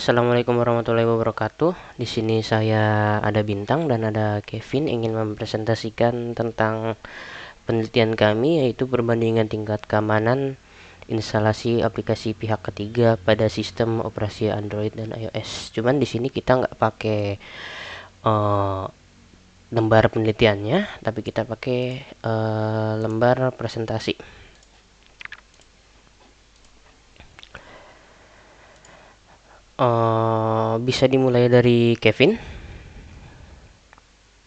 Assalamualaikum warahmatullahi wabarakatuh. Di sini saya ada Bintang dan ada Kevin ingin mempresentasikan tentang penelitian kami, yaitu perbandingan tingkat keamanan instalasi aplikasi pihak ketiga pada sistem operasi Android dan iOS. Cuman di sini kita nggak pakai uh, lembar penelitiannya, tapi kita pakai lembar presentasi. Bisa dimulai dari Kevin.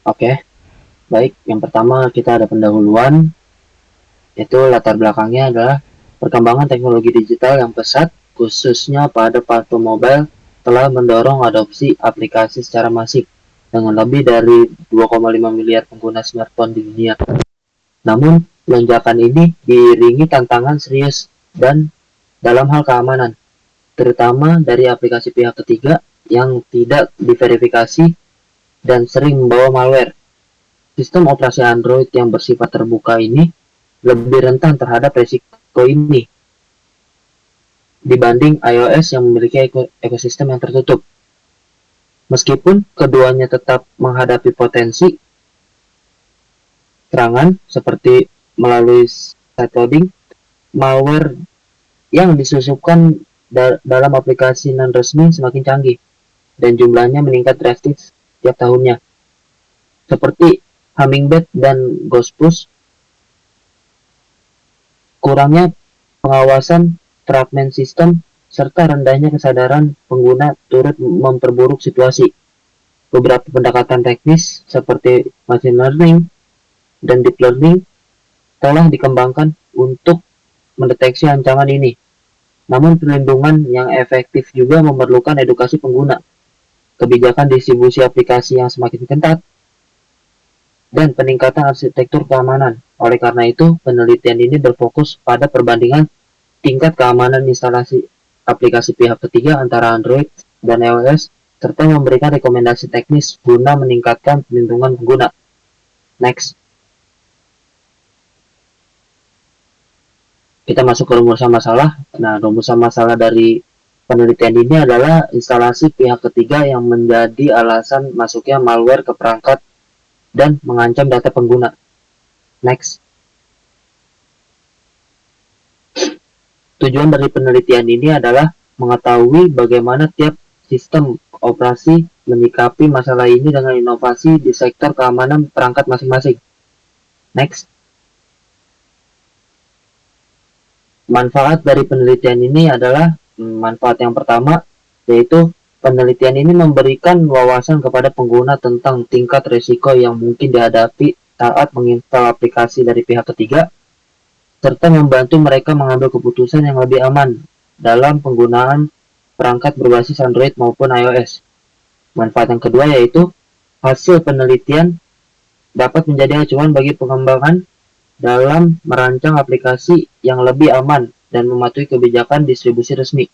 Oke, baik. Yang pertama kita ada pendahuluan, yaitu latar belakangnya adalah perkembangan teknologi digital yang pesat, khususnya pada platform mobile, telah mendorong adopsi aplikasi secara masif dengan lebih dari 2,5 miliar pengguna smartphone di dunia. Namun, lonjakan ini diiringi tantangan serius dan dalam hal keamanan, terutama dari aplikasi pihak ketiga yang tidak diverifikasi dan sering membawa malware. Sistem operasi Android yang bersifat terbuka ini lebih rentan terhadap resiko ini dibanding iOS yang memiliki ekosistem yang tertutup. Meskipun keduanya tetap menghadapi potensi serangan seperti melalui sideloading, malware yang disusupkan dalam aplikasi non-resmi semakin canggih dan jumlahnya meningkat drastis setiap tahunnya. Seperti Hummingbird dan Ghostpuss, kurangnya pengawasan fragmen sistem serta rendahnya kesadaran pengguna turut memperburuk situasi. Beberapa pendekatan teknis seperti machine learning dan deep learning telah dikembangkan untuk mendeteksi ancaman ini. Namun perlindungan yang efektif juga memerlukan edukasi pengguna, kebijakan distribusi aplikasi yang semakin ketat, dan peningkatan arsitektur keamanan. Oleh karena itu, penelitian ini berfokus pada perbandingan tingkat keamanan instalasi aplikasi pihak ketiga antara Android dan iOS, serta memberikan rekomendasi teknis guna meningkatkan perlindungan pengguna. Next, kita masuk ke rumusan masalah. Nah, rumusan masalah dari penelitian ini adalah instalasi pihak ketiga yang menjadi alasan masuknya malware ke perangkat dan mengancam data pengguna. Next. Tujuan dari penelitian ini adalah mengetahui bagaimana tiap sistem operasi menyikapi masalah ini dengan inovasi di sektor keamanan perangkat masing-masing. Next. Manfaat dari penelitian ini adalah manfaat yang pertama, yaitu penelitian ini memberikan wawasan kepada pengguna tentang tingkat risiko yang mungkin dihadapi saat menginstal aplikasi dari pihak ketiga, serta membantu mereka mengambil keputusan yang lebih aman dalam penggunaan perangkat berbasis Android maupun iOS. Manfaat yang kedua yaitu hasil penelitian dapat menjadi acuan bagi pengembangan dalam merancang aplikasi yang lebih aman dan mematuhi kebijakan distribusi resmi,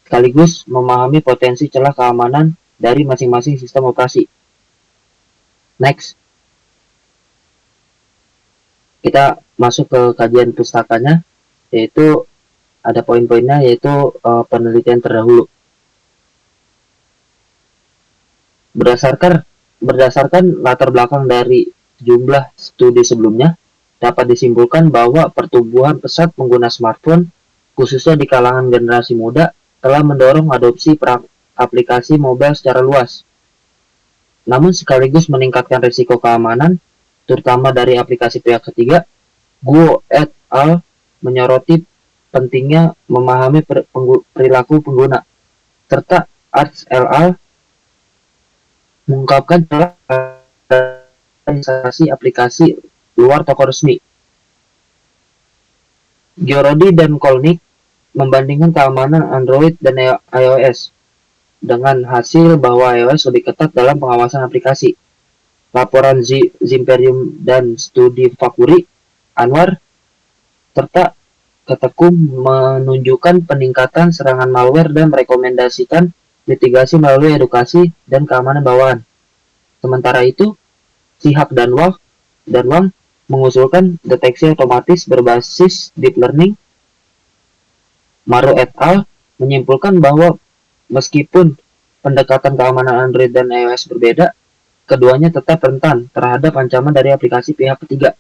sekaligus memahami potensi celah keamanan dari masing-masing sistem operasi. Next, kita masuk ke kajian pustakanya, yaitu ada poin-poinnya, yaitu penelitian terdahulu. Berdasarkan latar belakang dari jumlah studi sebelumnya, dapat disimpulkan bahwa pertumbuhan pesat pengguna smartphone, khususnya di kalangan generasi muda, telah mendorong adopsi aplikasi mobile secara luas. Namun sekaligus meningkatkan risiko keamanan, terutama dari aplikasi pihak ketiga. Guo et al. Menyoroti pentingnya memahami perilaku pengguna, serta Arts et al. Mengungkapkan celah instalasi aplikasi luar toko resmi. Giorodi dan Kolnick membandingkan keamanan Android dan iOS dengan hasil bahwa iOS lebih ketat dalam pengawasan aplikasi. Laporan Zimperium dan studi Fakuri, Anwar, serta Ketekum menunjukkan peningkatan serangan malware dan merekomendasikan mitigasi melalui edukasi dan keamanan bawaan. Sementara itu, Sihak dan Wang mengusulkan deteksi otomatis berbasis deep learning. Maru et al. Menyimpulkan bahwa Meskipun pendekatan keamanan Android dan iOS berbeda, keduanya tetap rentan terhadap ancaman dari aplikasi pihak ketiga.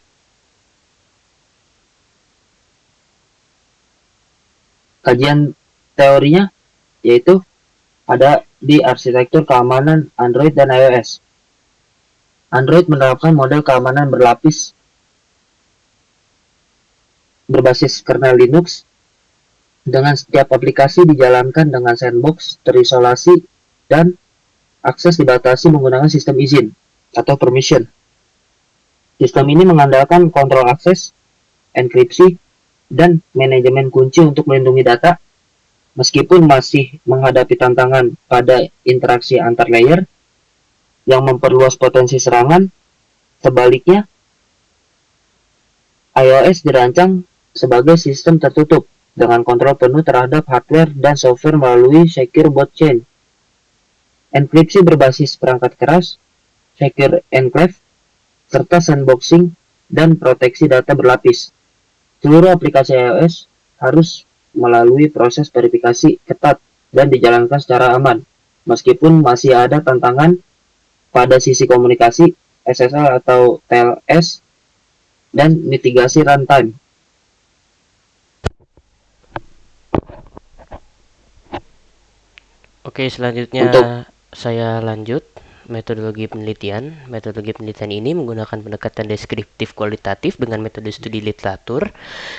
Kajian teorinya yaitu ada di arsitektur keamanan Android dan iOS. Android menerapkan model keamanan berlapis berbasis kernel Linux dengan setiap aplikasi dijalankan dengan sandbox terisolasi dan akses dibatasi menggunakan sistem izin atau permission. Sistem ini mengandalkan kontrol akses, enkripsi, dan manajemen kunci untuk melindungi data, meskipun masih menghadapi tantangan pada interaksi antar layer yang memperluas potensi serangan. Sebaliknya, iOS dirancang sebagai sistem tertutup dengan kontrol penuh terhadap hardware dan software melalui Secure Boot Chain, enkripsi berbasis perangkat keras, Secure Enclave, serta sandboxing dan proteksi data berlapis. Seluruh aplikasi iOS harus melalui proses verifikasi ketat dan dijalankan secara aman, meskipun masih ada tantangan pada sisi komunikasi, SSL atau TLS, dan mitigasi runtime. Oke, selanjutnya Untuk saya lanjut metodologi penelitian. Metodologi penelitian ini menggunakan pendekatan deskriptif kualitatif dengan metode studi literatur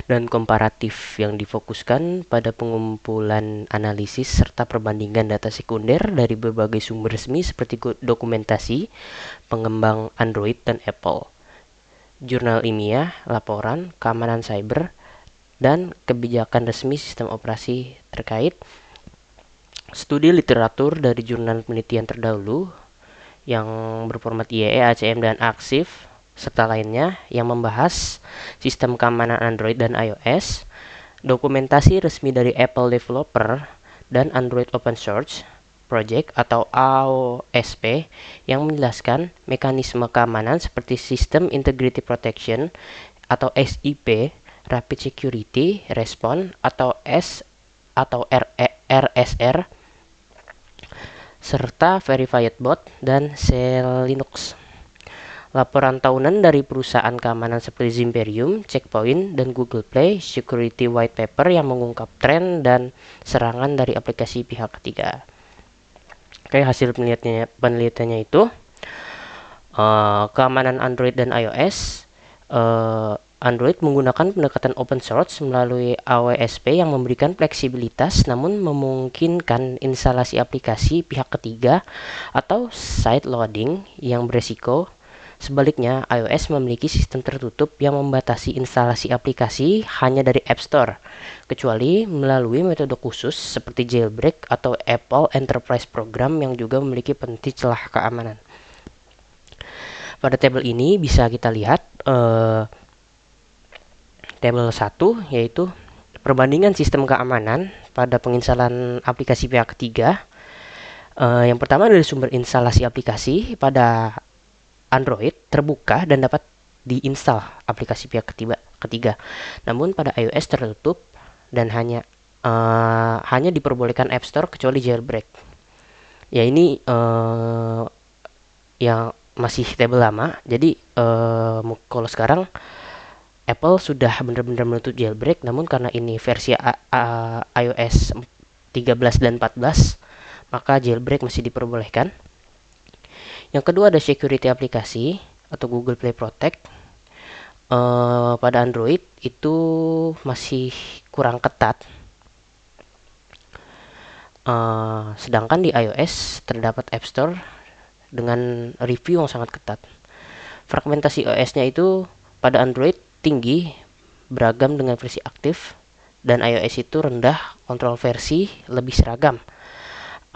dan komparatif yang difokuskan pada pengumpulan analisis serta perbandingan data sekunder dari berbagai sumber resmi seperti dokumentasi, pengembang Android dan Apple, jurnal ilmiah, laporan, keamanan cyber, dan kebijakan resmi sistem operasi terkait. Studi literatur dari jurnal penelitian terdahulu yang berformat IEE, ACM, dan AXIF, serta lainnya yang membahas sistem keamanan Android dan iOS, dokumentasi resmi dari Apple Developer, dan Android Open Source Project atau AOSP yang menjelaskan mekanisme keamanan seperti System Integrity Protection atau SIP, Rapid Security Response atau RSR, serta Verified Bot dan Shell Linux. Laporan tahunan dari perusahaan keamanan seperti Zimperium, Checkpoint, dan Google Play Security White Paper yang mengungkap tren dan serangan dari aplikasi pihak ketiga. Oke, hasil penelitiannya itu keamanan Android dan iOS. Android menggunakan pendekatan open source melalui AWSP yang memberikan fleksibilitas namun memungkinkan instalasi aplikasi pihak ketiga atau side loading yang beresiko. Sebaliknya, iOS memiliki sistem tertutup yang membatasi instalasi aplikasi hanya dari App Store, kecuali melalui metode khusus seperti jailbreak atau Apple Enterprise Program yang juga memiliki penting celah keamanan. Pada tabel ini bisa kita lihat tabel 1 yaitu perbandingan sistem keamanan pada penginstalan aplikasi pihak ketiga. Yang pertama dari sumber instalasi aplikasi pada Android terbuka dan dapat diinstal aplikasi pihak ketiga. Namun pada iOS tertutup dan hanya diperbolehkan App Store kecuali jailbreak. Ya ini yang masih tabel lama. Jadi kalau sekarang Apple sudah benar-benar menutup jailbreak, namun karena ini versi iOS 13 dan 14, maka jailbreak masih diperbolehkan. Yang kedua ada security aplikasi atau Google Play Protect. Pada Android itu masih kurang ketat. Sedangkan di iOS terdapat App Store dengan review yang sangat ketat. Fragmentasi OS-nya itu pada Android tinggi, beragam dengan versi aktif, dan iOS itu rendah, kontrol versi lebih seragam.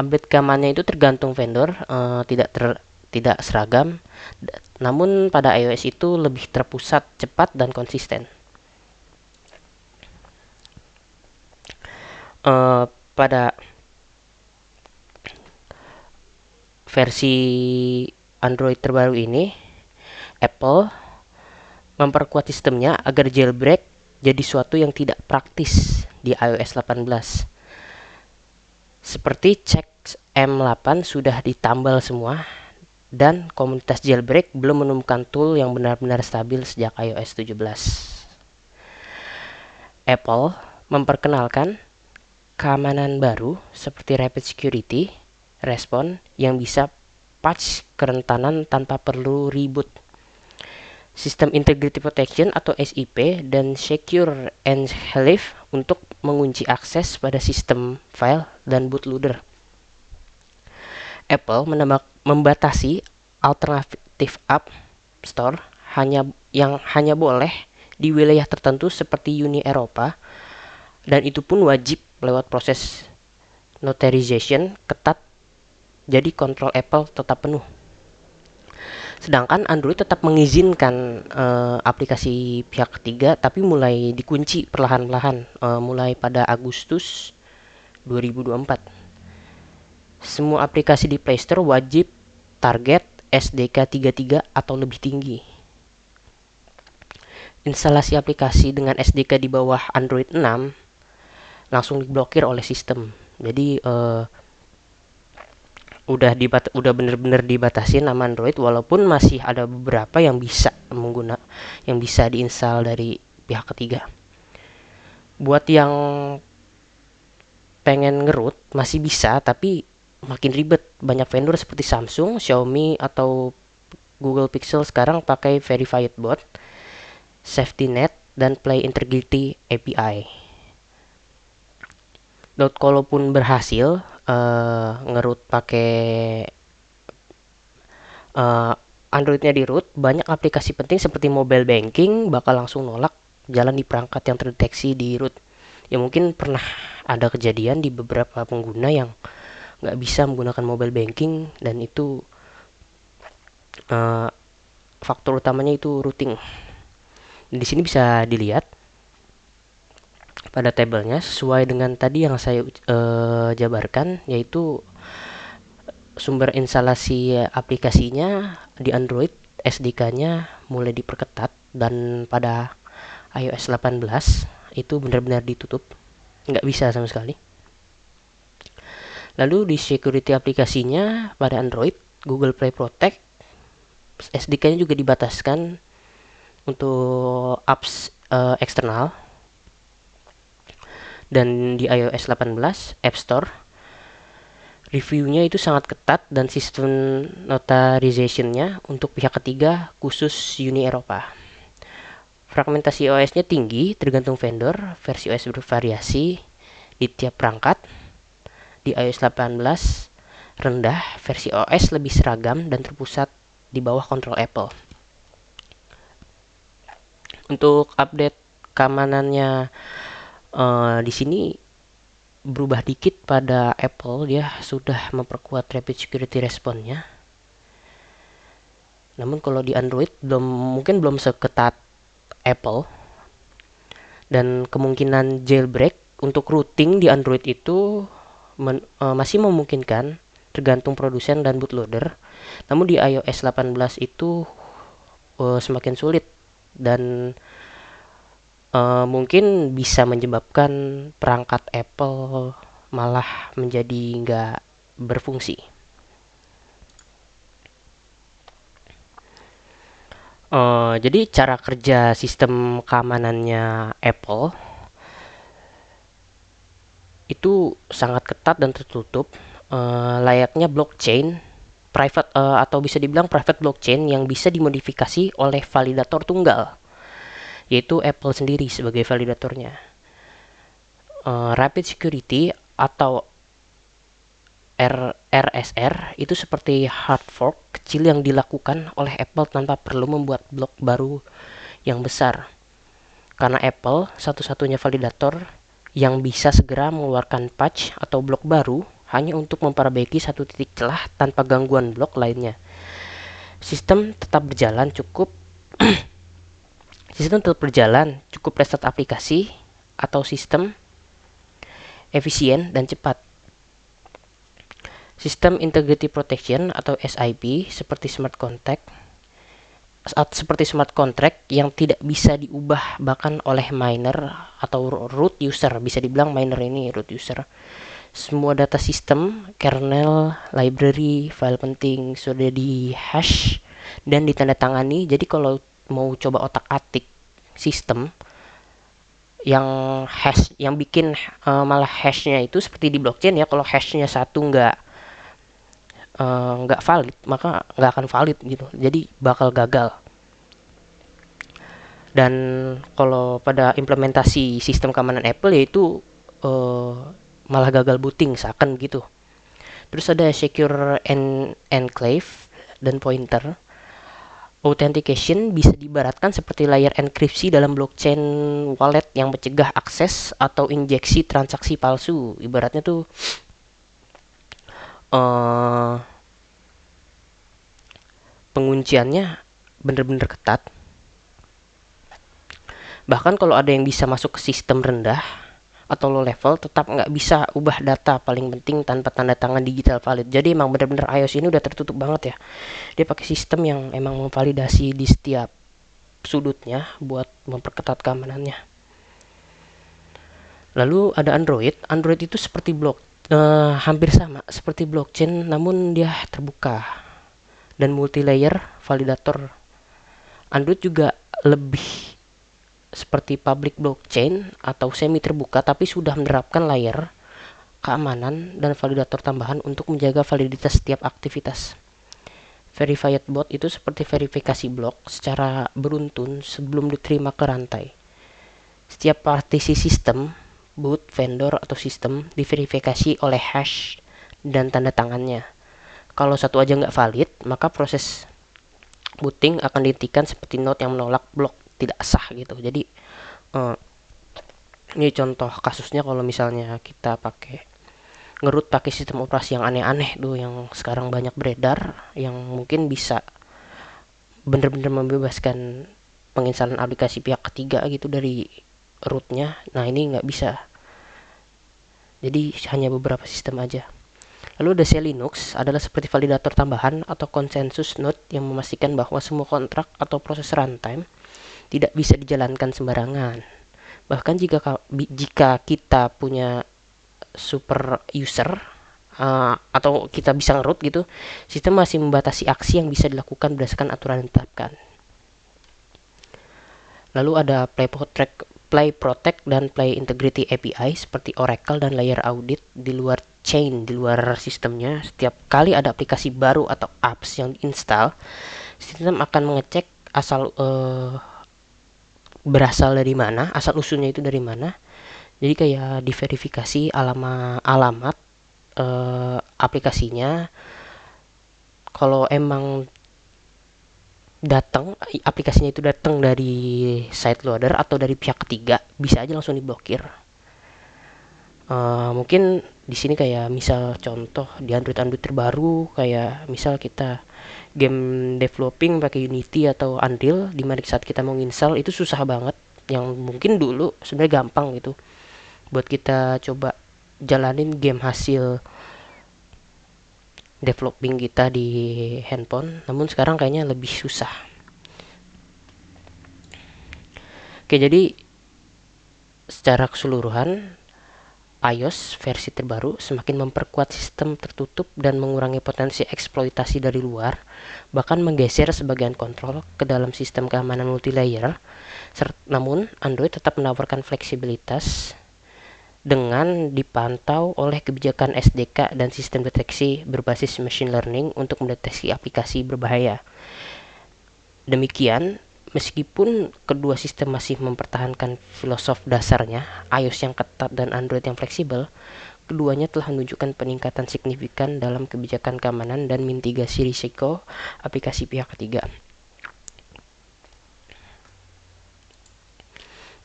Update keamanannya itu tergantung vendor, tidak seragam, namun pada iOS itu lebih terpusat, cepat, dan konsisten. Pada versi Android terbaru ini, Apple memperkuat sistemnya agar jailbreak jadi suatu yang tidak praktis di iOS 18. Seperti cek M8 sudah ditambal semua, dan komunitas jailbreak belum menemukan tool yang benar-benar stabil sejak iOS 17. Apple memperkenalkan keamanan baru seperti Rapid Security Response yang bisa patch kerentanan tanpa perlu reboot, System Integrity Protection atau SIP, dan Secure Enclave untuk mengunci akses pada sistem file dan bootloader. Apple membatasi alternatif App Store yang hanya boleh di wilayah tertentu seperti Uni Eropa, dan itu pun wajib lewat proses notarization ketat, jadi kontrol Apple tetap penuh. Sedangkan Android tetap mengizinkan aplikasi pihak ketiga, tapi mulai dikunci perlahan-lahan mulai pada Agustus 2024. Semua aplikasi di Play Store wajib target SDK 33 atau lebih tinggi. Instalasi aplikasi dengan SDK di bawah Android 6 langsung diblokir oleh sistem. Jadi udah bener-bener dibatasi nama Android, walaupun masih ada beberapa yang bisa diinstal dari pihak ketiga. Buat yang pengen ngerut masih bisa, tapi makin ribet. Banyak vendor seperti Samsung, Xiaomi, atau Google Pixel sekarang pakai Verified Bot, Safety Net, dan Play Integrity API. Kalaupun berhasil ngerut pakai Androidnya di root, banyak aplikasi penting seperti mobile banking bakal langsung nolak jalan di perangkat yang terdeteksi di root. Ya mungkin pernah ada kejadian di beberapa pengguna yang nggak bisa menggunakan mobile banking, dan itu faktor utamanya itu routing. Di sini bisa dilihat pada tabelnya sesuai dengan tadi yang saya jabarkan, yaitu sumber instalasi aplikasinya di Android, SDK-nya mulai diperketat, dan pada iOS 18 itu benar-benar ditutup, nggak bisa sama sekali. Lalu di security aplikasinya pada Android, Google Play Protect, SDK-nya juga dibataskan untuk apps eksternal. Dan di iOS 18 App Store reviewnya itu sangat ketat, dan sistem notarization-nya untuk pihak ketiga khusus Uni Eropa. Fragmentasi OS-nya tinggi tergantung vendor, versi OS bervariasi di tiap perangkat. Di iOS 18 rendah, versi OS lebih seragam dan terpusat di bawah kontrol Apple. Untuk update keamanannya di sini berubah dikit. Pada Apple dia sudah memperkuat Rapid Security Response-nya. Namun kalau di Android mungkin belum seketat Apple. Dan kemungkinan jailbreak untuk routing di Android itu masih memungkinkan, tergantung produsen dan bootloader. Namun di iOS 18 itu semakin sulit, dan mungkin bisa menyebabkan perangkat Apple malah menjadi nggak berfungsi. Jadi cara kerja sistem keamanannya Apple itu sangat ketat dan tertutup, layaknya blockchain private, atau bisa dibilang private blockchain yang bisa dimodifikasi oleh validator tunggal, yaitu Apple sendiri sebagai validatornya. Rapid Security atau RSR itu seperti hard fork kecil yang dilakukan oleh Apple tanpa perlu membuat blok baru yang besar. Karena Apple satu-satunya validator yang bisa segera mengeluarkan patch atau blok baru hanya untuk memperbaiki satu titik celah tanpa gangguan blok lainnya. Sistem tetap berjalan cukup restart aplikasi atau sistem efisien dan cepat. Sistem Integrity Protection atau SIP seperti smart contract yang tidak bisa diubah bahkan oleh miner atau root user. Bisa dibilang miner ini root user. semua data sistem, kernel, library, file penting sudah di hash dan ditandatangani. Jadi kalau mau coba otak-atik sistem yang hash, yang bikin malah hashnya itu seperti di blockchain ya, kalau hashnya satu nggak valid, maka nggak akan valid gitu. Jadi bakal gagal. Dan kalau pada implementasi sistem keamanan Apple yaitu malah gagal booting seakan gitu. Terus ada secure enclave dan pointer. Authentication bisa diibaratkan seperti layar enkripsi dalam blockchain wallet yang mencegah akses atau injeksi transaksi palsu. Ibaratnya tuh eh, pengunciannya bener-bener ketat. Bahkan kalau ada yang bisa masuk ke sistem rendah atau low level, tetap nggak bisa ubah data paling penting tanpa tanda tangan digital valid. Jadi emang bener-bener iOS ini udah tertutup banget ya. Dia pakai sistem yang emang memvalidasi di setiap sudutnya buat memperketat keamanannya. Lalu ada Android. Android itu seperti hampir sama seperti blockchain, namun dia terbuka dan multi layer validator. Android juga lebih seperti public blockchain atau semi terbuka, tapi sudah menerapkan layer keamanan dan validator tambahan untuk menjaga validitas setiap aktivitas. Verified bot itu seperti verifikasi blok secara beruntun sebelum diterima ke rantai. Setiap partisi sistem, boot, vendor, atau sistem diverifikasi oleh hash dan tanda tangannya. Kalau satu aja nggak valid, maka proses booting akan dihentikan seperti node yang menolak blok tidak sah gitu. Jadi eh, ini contoh kasusnya kalau misalnya kita pakai sistem operasi yang aneh-aneh tuh yang sekarang banyak beredar, yang mungkin bisa bener-bener membebaskan penginstalan aplikasi pihak ketiga gitu dari rootnya. Nah ini nggak bisa, jadi hanya beberapa sistem aja. Lalu ada Linux adalah seperti validator tambahan atau konsensus node yang memastikan bahwa semua kontrak atau proses runtime tidak bisa dijalankan sembarangan. Bahkan jika kita punya super user atau kita bisa ngerut gitu, sistem masih membatasi aksi yang bisa dilakukan berdasarkan aturan yang ditetapkan. Lalu ada Play Protect dan Play Integrity API seperti Oracle dan layer audit di luar chain, di luar sistemnya. Setiap kali ada aplikasi baru atau apps yang diinstal, sistem akan mengecek berasal dari mana, asal usulnya itu dari mana. Jadi kayak diverifikasi alamat aplikasinya. Kalau emang aplikasinya itu datang dari site loader atau dari pihak ketiga, bisa aja langsung diblokir. Mungkin di sini kayak misal contoh di Android terbaru, kayak misal kita game developing pakai Unity atau Unreal, di mana saat kita mau install itu susah banget, yang mungkin dulu sebenarnya gampang gitu buat kita coba jalanin game hasil developing kita di handphone, namun sekarang kayaknya lebih susah. Oke, jadi secara keseluruhan iOS versi terbaru semakin memperkuat sistem tertutup dan mengurangi potensi eksploitasi dari luar, bahkan menggeser sebagian kontrol ke dalam sistem keamanan multilayer. Namun, Android tetap menawarkan fleksibilitas dengan dipantau oleh kebijakan SDK dan sistem deteksi berbasis machine learning untuk mendeteksi aplikasi berbahaya. Demikian, meskipun kedua sistem masih mempertahankan filosofi dasarnya, iOS yang ketat dan Android yang fleksibel, keduanya telah menunjukkan peningkatan signifikan dalam kebijakan keamanan dan mitigasi risiko aplikasi pihak ketiga.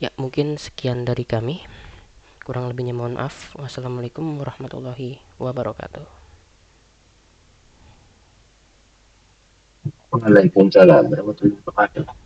Ya, mungkin sekian dari kami. Kurang lebihnya mohon maaf. Wassalamualaikum warahmatullahi wabarakatuh. Waalaikumsalam warahmatullahi wabarakatuh.